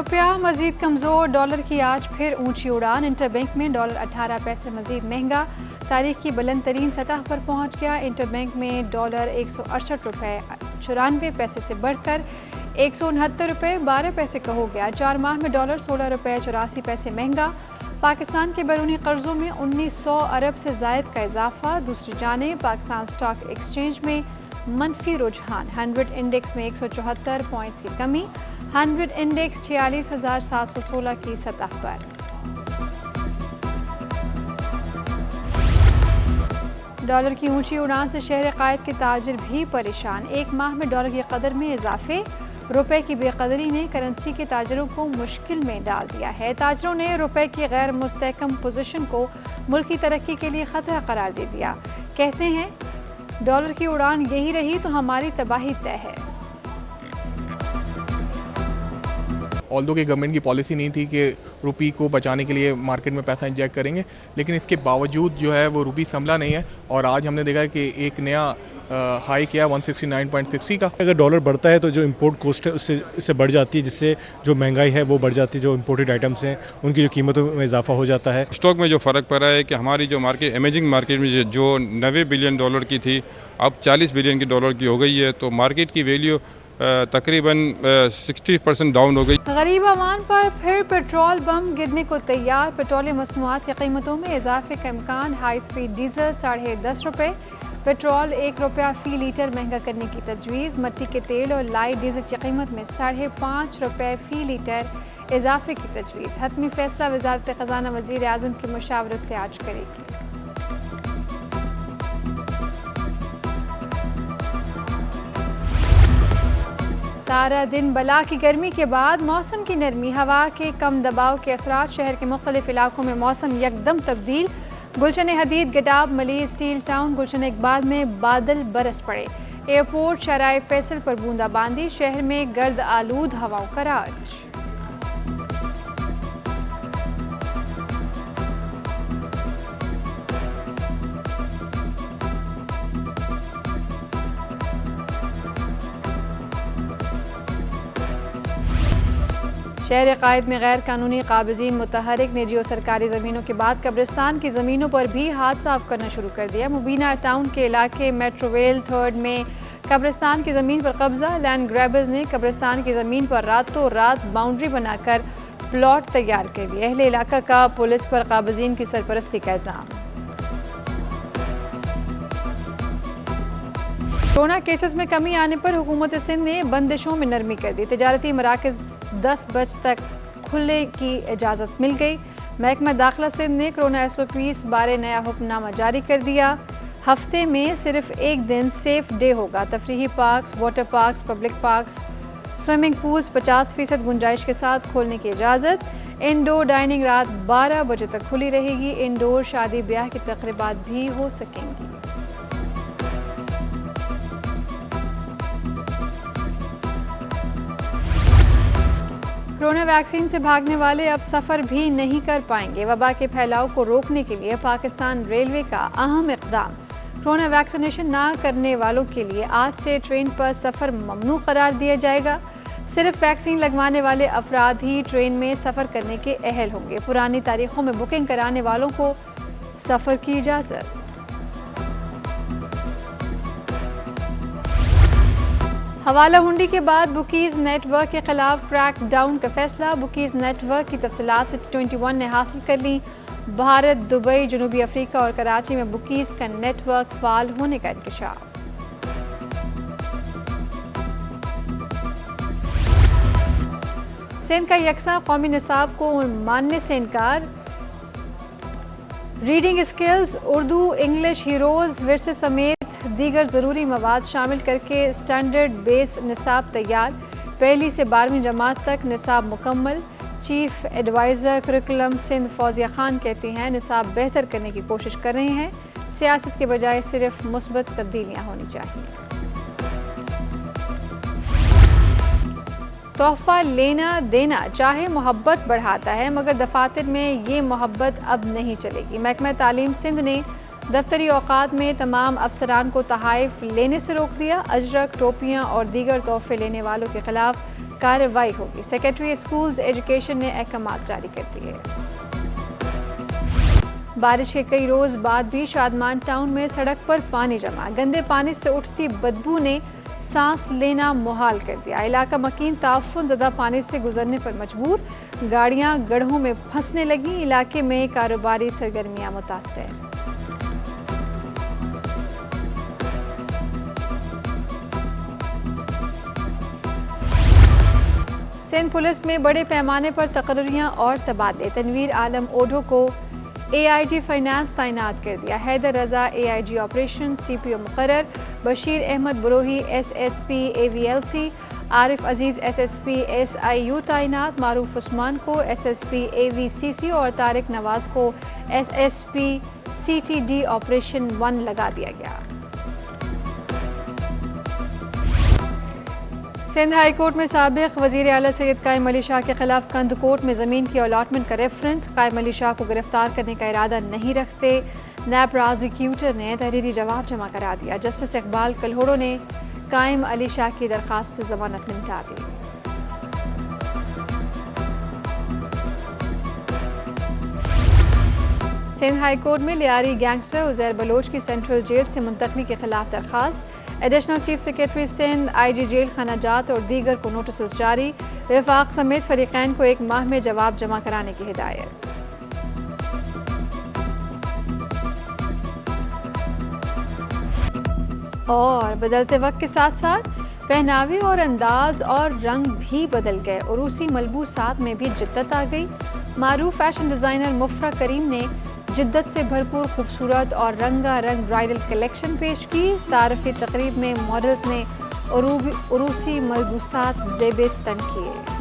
रुपया मजीद कमज़ोर, डॉलर की आज फिर ऊंची उड़ान। इंटरबैंक में डॉलर 18 पैसे मजीद महंगा, तारीख की बुलंद तरीन सतह पर पहुंच गया। इंटरबैंक में डॉलर 168 रुपये 94 पैसे से बढ़कर 169 रुपये 12 पैसे का हो गया। 4 माह में डॉलर 16 रुपये 84 पैसे महंगा। पाकिस्तान के बैरूनी कर्जों में 1900 अरब से जायद का इजाफा। दूसरी जानिब पाकिस्तान स्टॉक एक्सचेंज में मनफी रुझान। 100 इंडेक्स में 174 पॉइंट्स की कमी। 100 इंडेक्स 46,716 की सतह पर। डॉलर की ऊंची उड़ान से शहर कायद के ताजिर भी परेशान। एक माह में डॉलर की कदर में इजाफे। रुपए की बेकदरी ने करेंसी के ताजरों को मुश्किल में डाल दिया है। ताजरों ने रुपए की गैर मुस्तहकम पोजीशन को मुल्क की तरक्की के लिए खतरा करार दे दिया। कहते हैं डॉलर की उड़ान यही रही तो हमारी तबाही तय है। ऑल्दो कि गवर्नमेंट की पॉलिसी नहीं थी कि रुपी को बचाने के लिए मार्केट में पैसा इंजेक्ट करेंगे, लेकिन इसके बावजूद जो है वो रुपी संभला नहीं है और आज हमने देखा है कि एक नया हाई किया 169.60 का। अगर डॉलर बढ़ता है तो जो इंपोर्ट कॉस्ट है उससे बढ़ जाती है, जिससे जो महंगाई है वो बढ़ जाती है। जो इंपोर्टेड आइटम्स हैं उनकी जो कीमतों में इजाफा हो जाता है। स्टॉक में जो फ़र्क पड़ा है कि हमारी जो मार्केट इमेजिंग मार्केट में जो 90 बिलियन डॉलर की थी अब 40 बिलियन की डॉलर की हो गई है, तो मार्केट की वैल्यू तकरीबन 60% डाउन हो गई। गरीब आवाम पर फिर पेट्रोल बम गिरने को तैयार। पेट्रोलियम मसनूआत की कीमतों में इजाफे का इम्कान। हाई स्पीड डीजल 10.5 रुपये, पेट्रोल 1 रुपया फी लीटर महंगा करने की तजवीज़। मट्टी के तेल और लाइट डीजल की कीमत में 5.5 रुपये फी लीटर इजाफे की तजवीज़। हतमी फैसला वज़ारत ख़ज़ाना वज़ीर आज़म की मुशावरत से आज करेगी। सारा दिन बला की गर्मी के बाद मौसम की नरमी। हवा के कम दबाव के असरात। शहर के मुख्तलिफ इलाकों में मौसम यकदम तब्दील। गुलशन हदीद, गडाब, मली, स्टील टाउन, गुलशन इकबाल में बादल बरस पड़े। एयरपोर्ट शराय फैसल पर बूंदाबांदी। शहर में गर्द आलूद हवाओं का राज। शहर कायद में गैर कानूनी काबिज़ीन मुतहरिक। निजी और सरकारी ज़मीनों के बाद कब्रिस्तान की ज़मीनों पर भी हाथ साफ करना शुरू कर दिया। मुबीना टाउन के इलाके मेट्रोवेल 3rd में कब्रिस्तान की ज़मीन पर कब्जा। लैंड ग्रैबर्स ने कब्रिस्तान की ज़मीन पर रातों रात बाउंड्री बनाकर प्लॉट तैयार कर लिए। अहले इलाका का पुलिस पर काबिज़ीन की सरपरस्ती का इल्ज़ाम। कोरोना केसेस में कमी आने पर हुकूमत सिंध ने बंदिशों में नरमी कर दी। तिजारती मराकज़ 10 बजे तक खुलने की इजाज़त मिल गई। महकमा दाखिला सिंध ने कोरोना SOPs बारे नया हुक्मनामा जारी कर दिया। हफ्ते में सिर्फ एक दिन सेफ डे होगा। तफरीही parks, water parks, public parks, swimming pools 50% गुंजाइश के साथ खोलने की इजाज़त। इंडोर डाइनिंग रात 12 बजे तक खुली रहेगी। इंडोर शादी ब्याह की तकरीबात भी हो सकेंगी। कोरोना वैक्सीन से भागने वाले अब सफ़र भी नहीं कर पाएंगे। वबा के फैलाव को रोकने के लिए पाकिस्तान रेलवे का अहम इक़दाम। कोरोना वैक्सीनेशन ना करने वालों के लिए आज से ट्रेन पर सफ़र ममनू करार दिया जाएगा। सिर्फ वैक्सीन लगवाने वाले अफराद ही ट्रेन में सफ़र करने के अहल होंगे। पुरानी तारीखों में बुकिंग कराने वालों को सफ़र की इजाज़त। हवाला हुंडी के बाद बुकीज़ नेटवर्क के खिलाफ क्रैक डाउन का फैसला। बुकीज़ नेटवर्क की तफसीलात से T21 ने हासिल कर ली। भारत, दुबई, जनूबी अफ्रीका और कराची में बुकीज़ का नेटवर्क फाल होने का इंकशाफ। सिंध का यकसा कौमी निसाब को मानने से इनकार। Reading skills, Urdu, English, heroes, विरसे समेत दीगर ज़रूरी मवाद शामिल करके स्टैंडर्ड बेस निसाब तैयार। 1ली से 12वीं जमात तक निसाब मुकम्मल। Chief adviser curriculum Sindh Fauzia Khan कहती हैं निसाब बेहतर करने की कोशिश कर रहे हैं। सियासत के बजाय सिर्फ मुस्बत तब्दीलियाँ होनी चाहिए। तोहफा लेना देना चाहे मोहब्बत बढ़ाता है, मगर दफातर में ये मोहब्बत अब नहीं चलेगी। महकमा तालीम सिंध ने दफ्तरी औकात में तमाम अफसरान को तहाइफ लेने से रोक दिया। अजरक, टोपियां और दीगर तोहफे लेने वालों के खिलाफ कार्रवाई होगी। सेक्रेटरी स्कूल्स एजुकेशन ने अहकामात जारी कर दिए। बारिश के कई रोज बाद भी शादमान टाउन में सड़क पर पानी जमा। गंदे पानी से उठती बदबू ने सांस लेना मुहाल कर दिया। इलाका मकीन ताफुन ज़दा पानी से गुजरने पर मजबूर। गाड़ियां गड्ढों में फंसने लगी। इलाके में कारोबारी सरगर्मियां मुतासर। सिंध पुलिस में बड़े पैमाने पर तकर्रियां और तबादले। तनवीर आलम ओढो को AIG फाइनेंस तैनात कर दिया। हैदर रजा AIG ऑपरेशन, CPO मुकर्रर। बशीर अहमद बरोही SSP AVLC, आरिफ अजीज SSP SIU तैनात। मारूफ उस्मान को SSP AVCC और तारिक नवाज को SSP CTD ऑपरेशन 1 लगा दिया गया। सिंध हाई कोर्ट में साबिक वजीर आला सैयद कायम अली शाह के खिलाफ कंद कोर्ट में ज़मीन की अलॉटमेंट का रेफरेंस। कायम अली शाह को गिरफ्तार करने का इरादा नहीं रखते। नैब प्रोसिक्यूटर ने तहरीरी जवाब जमा करा दिया। जस्टिस इकबाल कल्होड़ो ने कायम अली शाह की दरखास्त से जमानत निपटा दी। सिंध हाई कोर्ट में लियारी गैंगस्टर उजैर बलोच की सेंट्रल जेल से मुंतकली के खिलाफ दरखास्त। Additional chief secretary Sindh, IG jail खाना जात और दीगर को नोटिस जारी। विफाक समेत फरीकैन को 1 माह में जवाब जमा कराने की हिदायत। और बदलते वक्त के साथ साथ पहनावे और अंदाज और रंग भी बदल गए। उरूसी मलबूसात में भी जिद्दत आ गई। मारूफ फैशन डिज़ाइनर मुफरा करीम ने जिद्दत से भरपूर खूबसूरत और रंगारंग ब्राइडल कलेक्शन पेश की। तारफ़ी तकरीब में मॉडल्स ने उरूसी मलबूसात ज़ेब तन किए।